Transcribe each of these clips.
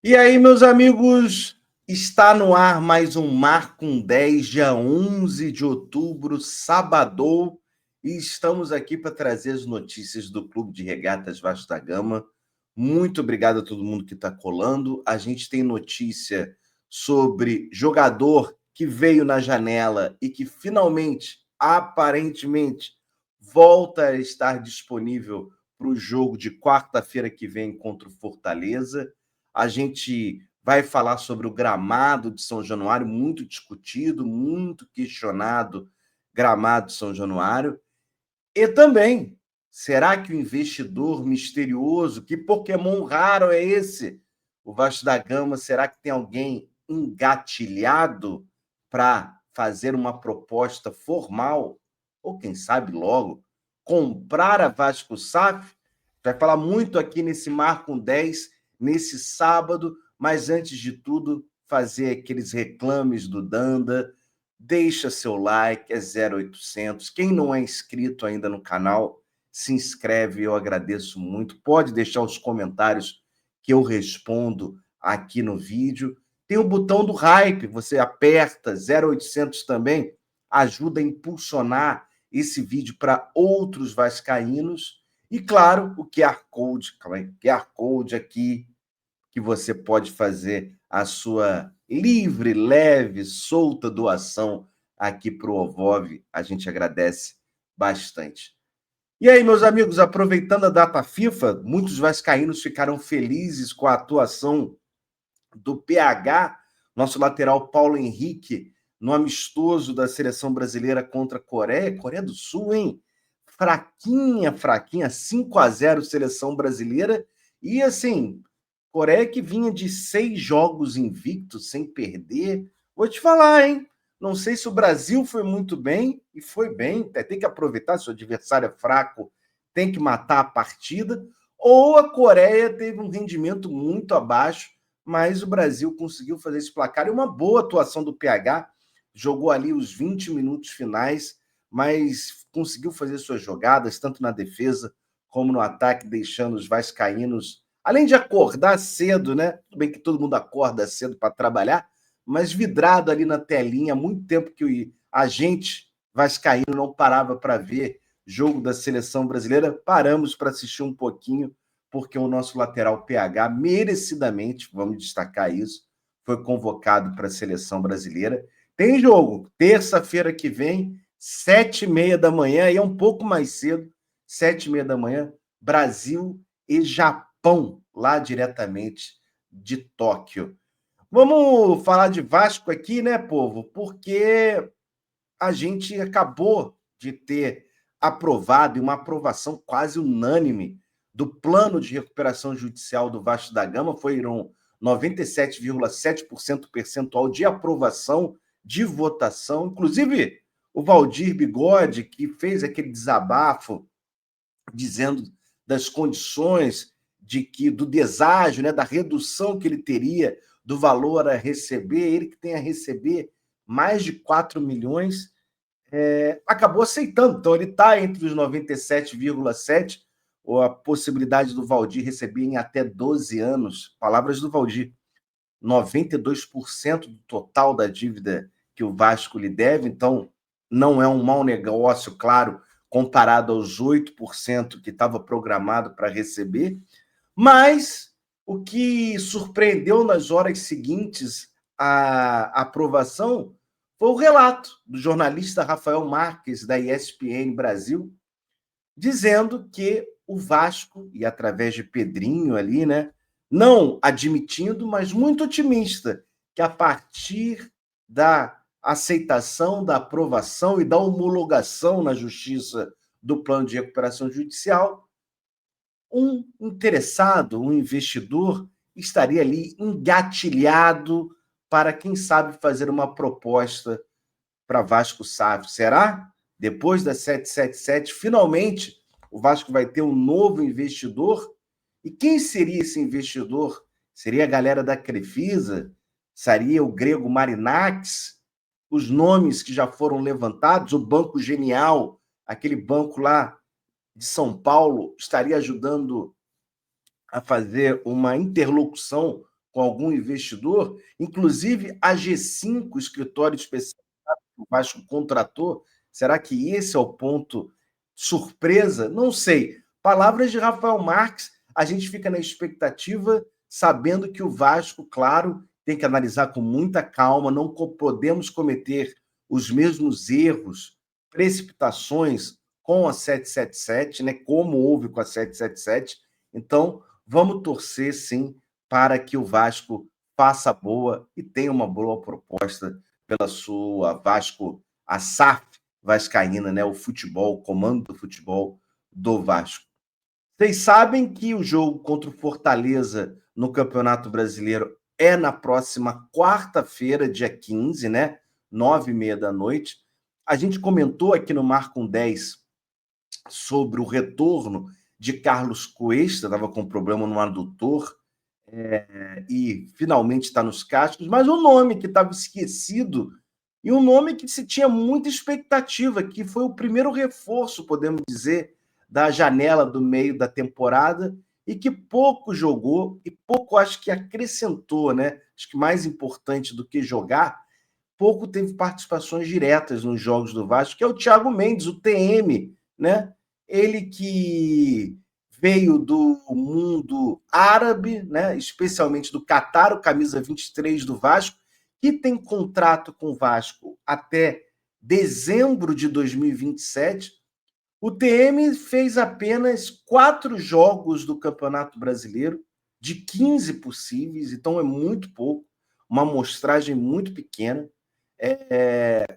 E aí, meus amigos, está no ar mais um Mar com 10, dia 11 de outubro, sabadou, e estamos aqui para trazer as notícias do Clube de Regatas Vasco da Gama. Muito obrigado a todo mundo que está colando. A gente tem notícia sobre jogador que veio na janela e que finalmente, aparentemente, volta a estar disponível para o jogo de quarta-feira que vem contra o Fortaleza. A gente vai falar sobre o gramado de São Januário, muito discutido, muito questionado, gramado de São Januário. E também, será que o investidor misterioso, que Pokémon raro é esse? O Vasco da Gama, será que tem alguém engatilhado para fazer uma proposta formal? Ou quem sabe logo, comprar a Vasco SAF? Vai falar muito aqui nesse Mar com 10, nesse sábado, mas antes de tudo, fazer aqueles reclames do Danda. Deixa seu like, é 0800. Quem não é inscrito ainda no canal, se inscreve, eu agradeço muito. Pode deixar os comentários que eu respondo aqui no vídeo. Tem o botão do hype, você aperta 0800 também, ajuda a impulsionar esse vídeo para outros vascaínos. E claro, o QR Code, QR Code aqui, que você pode fazer a sua livre, leve, solta doação aqui para o Ovov. A gente agradece bastante. E aí, meus amigos, aproveitando a data FIFA, muitos vascaínos ficaram felizes com a atuação do PH, nosso lateral Paulo Henrique, no amistoso da seleção brasileira contra a Coreia do Sul, hein? Fraquinha, 5-0 seleção brasileira. E assim, Coreia que vinha de 6 jogos invictos, sem perder. Vou te falar, hein? Não sei se o Brasil foi muito bem, e foi bem, tem que aproveitar, se o adversário é fraco, tem que matar a partida, ou a Coreia teve um rendimento muito abaixo, mas o Brasil conseguiu fazer esse placar. E uma boa atuação do PH, jogou ali os 20 minutos finais, mas conseguiu fazer suas jogadas, tanto na defesa como no ataque, deixando os vascaínos, além de acordar cedo, né? Tudo bem que todo mundo acorda cedo para trabalhar, mas vidrado ali na telinha, há muito tempo que a gente vascaíno não parava para ver jogo da seleção brasileira, paramos para assistir um pouquinho, porque o nosso lateral PH, merecidamente, vamos destacar isso, foi convocado para a seleção brasileira. Tem jogo, terça-feira que vem, 7h30 da manhã, e é um pouco mais cedo, 7h30 da manhã, Brasil e Japão, lá diretamente de Tóquio. Vamos falar de Vasco aqui, né, povo? Porque a gente acabou de ter aprovado, e uma aprovação quase unânime, do plano de recuperação judicial do Vasco da Gama. Foram 97,7% percentual de aprovação, de votação. Inclusive, o Valdir Bigode, que fez aquele desabafo dizendo das condições do deságio, né, da redução que ele teria do valor a receber, ele que tem a receber mais de 4 milhões, acabou aceitando. Então, ele está entre os 97,7%, ou a possibilidade do Valdir receber em até 12 anos, palavras do Valdir, 92% do total da dívida que o Vasco lhe deve. Então, não é um mau negócio, claro, comparado aos 8% que estava programado para receber. Mas o que surpreendeu nas horas seguintes à aprovação foi o relato do jornalista Rafael Marques, da ESPN Brasil, dizendo que o Vasco, e através de Pedrinho ali, né, não admitindo, mas muito otimista, que a partir da aceitação, da aprovação e da homologação na Justiça do plano de recuperação judicial, um interessado, um investidor, estaria ali engatilhado para, quem sabe, fazer uma proposta para Vasco SAF. Será? Depois da 777, finalmente o Vasco vai ter um novo investidor. E quem seria esse investidor? Seria a galera da Crefisa? Seria o grego Marinax? Os nomes que já foram levantados, o Banco Genial, aquele banco lá de São Paulo, estaria ajudando a fazer uma interlocução com algum investidor, inclusive a G5, o escritório especializado que o Vasco contratou. Será que esse é o ponto surpresa? Não sei. Palavras de Rafael Marques, a gente fica na expectativa, sabendo que o Vasco, claro, tem que analisar com muita calma, não podemos cometer os mesmos erros, precipitações com a 777, né, como houve com a 777. Então, vamos torcer, sim, para que o Vasco faça boa e tenha uma boa proposta pela sua Vasco, a SAF vascaína, né, o futebol, o comando do futebol do Vasco. Vocês sabem que o jogo contra o Fortaleza no Campeonato Brasileiro é na próxima quarta-feira, dia 15, né? 9h30. A gente comentou aqui no Marco 10 sobre o retorno de Carlos Cuesta, estava com problema no adutor, e finalmente está nos cascos, mas um nome que estava esquecido e um nome que se tinha muita expectativa, que foi o primeiro reforço, podemos dizer, da janela do meio da temporada e que pouco jogou e pouco acho que acrescentou, né? Acho que mais importante do que jogar, pouco teve participações diretas nos jogos do Vasco, que é o Thiago Mendes, o TM, né? Ele que veio do mundo árabe, né? Especialmente do Catar, o camisa 23 do Vasco, que tem contrato com o Vasco até dezembro de 2027. O TM fez apenas 4 jogos do Campeonato Brasileiro, de 15 possíveis, então é muito pouco, uma amostragem muito pequena.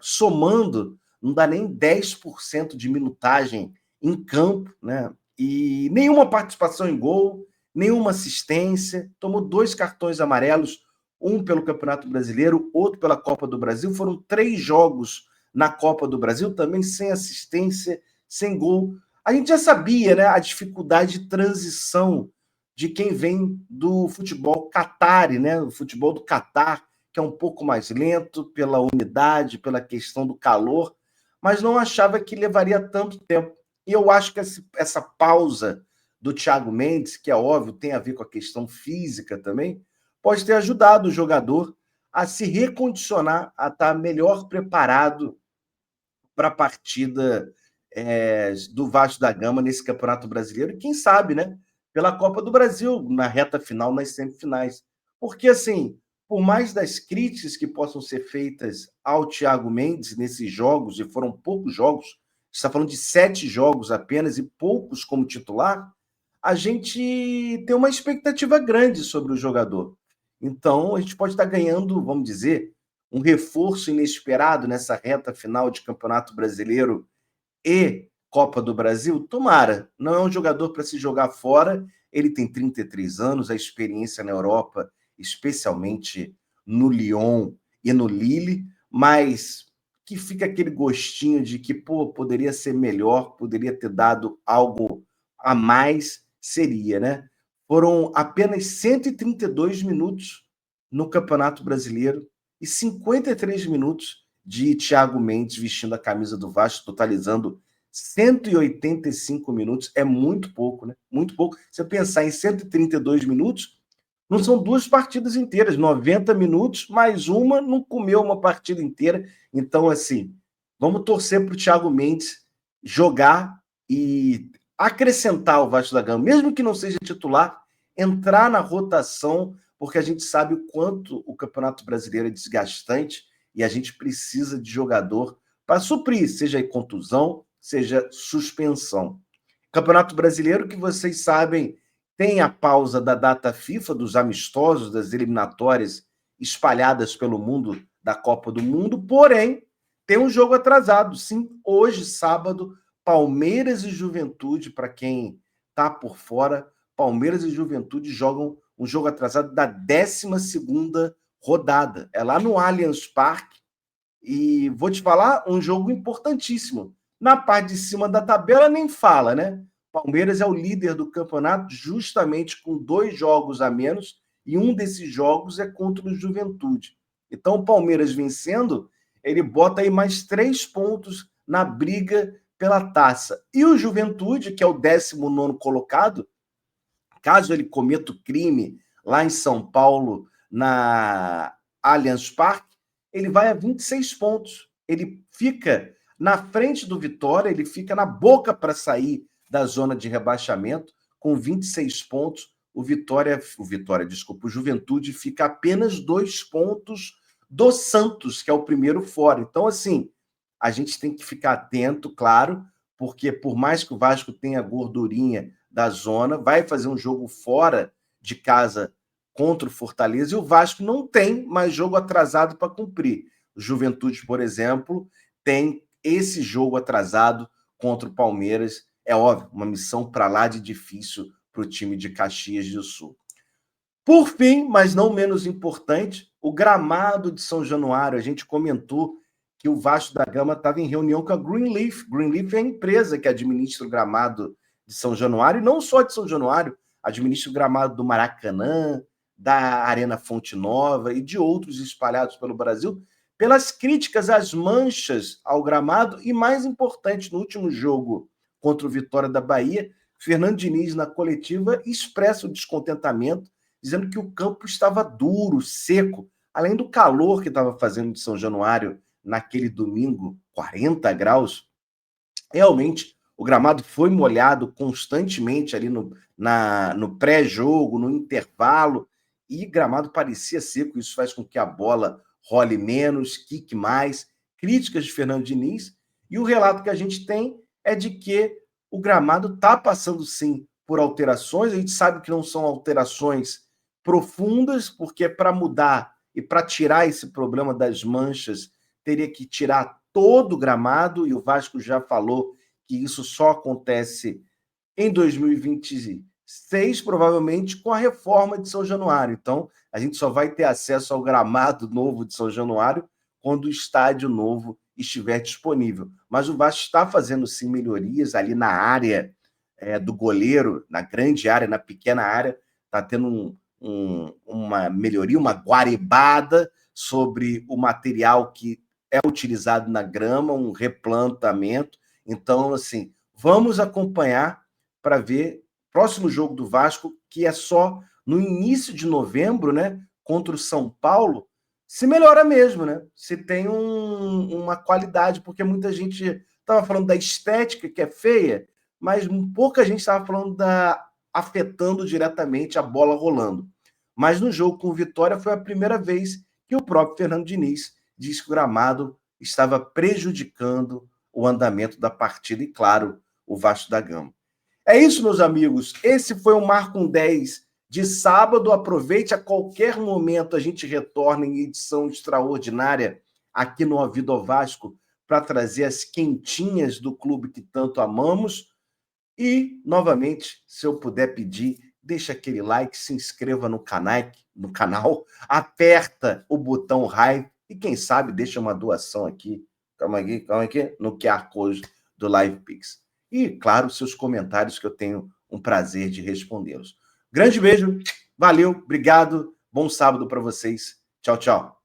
Somando, não dá nem 10% de minutagem em campo, né? E nenhuma participação em gol, nenhuma assistência, tomou 2 cartões amarelos, um pelo Campeonato Brasileiro, outro pela Copa do Brasil. Foram 3 jogos na Copa do Brasil, também sem assistência, sem gol. A gente já sabia, né, a dificuldade de transição de quem vem do futebol catari, né, o futebol do Catar, que é um pouco mais lento pela umidade, pela questão do calor, mas não achava que levaria tanto tempo. E eu acho que essa pausa do Thiago Mendes, que é óbvio, tem a ver com a questão física também, pode ter ajudado o jogador a se recondicionar, a estar melhor preparado para a partida do Vasco da Gama nesse Campeonato Brasileiro, e quem sabe, né, pela Copa do Brasil, na reta final, nas semifinais. Porque, assim, por mais das críticas que possam ser feitas ao Thiago Mendes nesses jogos, e foram poucos jogos, está falando de 7 jogos apenas e poucos como titular, a gente tem uma expectativa grande sobre o jogador. Então, a gente pode estar ganhando, vamos dizer, um reforço inesperado nessa reta final de Campeonato Brasileiro e Copa do Brasil. Tomara, não é um jogador para se jogar fora, ele tem 33 anos, a experiência na Europa, especialmente no Lyon e no Lille, mas que fica aquele gostinho de que, pô, poderia ser melhor, poderia ter dado algo a mais, seria, né? Foram apenas 132 minutos no Campeonato Brasileiro e 53 minutos de Thiago Mendes vestindo a camisa do Vasco, totalizando 185 minutos. É muito pouco, né? Muito pouco. Se você pensar em 132 minutos, não são 2 partidas inteiras, 90 minutos, mais uma, não comeu uma partida inteira. Então, assim, vamos torcer para o Thiago Mendes jogar e acrescentar o Vasco da Gama, mesmo que não seja titular, entrar na rotação, porque a gente sabe o quanto o Campeonato Brasileiro é desgastante e a gente precisa de jogador para suprir, seja contusão, seja suspensão. Campeonato Brasileiro, que vocês sabem, tem a pausa da data FIFA, dos amistosos, das eliminatórias espalhadas pelo mundo da Copa do Mundo, porém, tem um jogo atrasado. Sim, hoje, sábado, Palmeiras e Juventude, para quem está por fora, Palmeiras e Juventude jogam um jogo atrasado da 12ª rodada. É lá no Allianz Parque. E vou te falar, um jogo importantíssimo. Na parte de cima da tabela nem fala, né? Palmeiras é o líder do campeonato justamente com 2 jogos a menos e um desses jogos é contra o Juventude. Então o Palmeiras vencendo, ele bota aí mais 3 pontos na briga pela taça. E o Juventude, que é o 19º colocado, caso ele cometa o crime lá em São Paulo, na Allianz Parque, ele vai a 26 pontos. Ele fica na frente do Vitória, ele fica na boca para sair da zona de rebaixamento, com 26 pontos. O Juventude fica apenas 2 pontos do Santos, que é o primeiro fora. Então, assim, a gente tem que ficar atento, claro, porque por mais que o Vasco tenha gordurinha da zona, vai fazer um jogo fora de casa contra o Fortaleza, e o Vasco não tem mais jogo atrasado para cumprir. O Juventude, por exemplo, tem esse jogo atrasado contra o Palmeiras. É óbvio, uma missão para lá de difícil para o time de Caxias do Sul. Por fim, mas não menos importante, o gramado de São Januário. A gente comentou que o Vasco da Gama estava em reunião com a Greenleaf. Greenleaf é a empresa que administra o gramado de São Januário, e não só de São Januário, administra o gramado do Maracanã, da Arena Fonte Nova e de outros espalhados pelo Brasil, pelas críticas às manchas ao gramado e, mais importante, no último jogo contra o Vitória da Bahia, Fernando Diniz, na coletiva, expressa o descontentamento, dizendo que o campo estava duro, seco, além do calor que estava fazendo de São Januário naquele domingo, 40 graus. Realmente, o gramado foi molhado constantemente ali no pré-jogo, no intervalo, e o gramado parecia seco. Isso faz com que a bola role menos, quique mais. Críticas de Fernando Diniz, e o relato que a gente tem é de que o gramado está passando, sim, por alterações. A gente sabe que não são alterações profundas, porque para mudar e para tirar esse problema das manchas, teria que tirar todo o gramado, e o Vasco já falou que isso só acontece em 2026, provavelmente com a reforma de São Januário. Então, a gente só vai ter acesso ao gramado novo de São Januário quando o estádio novo estiver disponível. Mas o Vasco está fazendo, sim, melhorias ali na área do goleiro, na grande área, na pequena área, está tendo uma melhoria, uma guaribada sobre o material que é utilizado na grama, um replantamento. Então, assim, vamos acompanhar para ver o próximo jogo do Vasco, que é só no início de novembro, né, contra o São Paulo, se melhora mesmo, né? Se tem uma qualidade, porque muita gente estava falando da estética, que é feia, mas pouca gente estava falando afetando diretamente a bola rolando. Mas no jogo com o Vitória foi a primeira vez que o próprio Fernando Diniz disse que o gramado estava prejudicando o andamento da partida e, claro, o Vasco da Gama. É isso, meus amigos. Esse foi o Marco 10 de sábado. Aproveite, a qualquer momento a gente retorna em edição extraordinária aqui no Ouvido ao Vasco para trazer as quentinhas do clube que tanto amamos. E, novamente, se eu puder pedir, deixa aquele like, se inscreva no canal, aperta o botão Like e, quem sabe, deixa uma doação aqui. Calma aqui, no QR Code do LivePix. E, claro, seus comentários, que eu tenho um prazer de respondê-los. Grande beijo, valeu, obrigado, bom sábado para vocês. Tchau, tchau.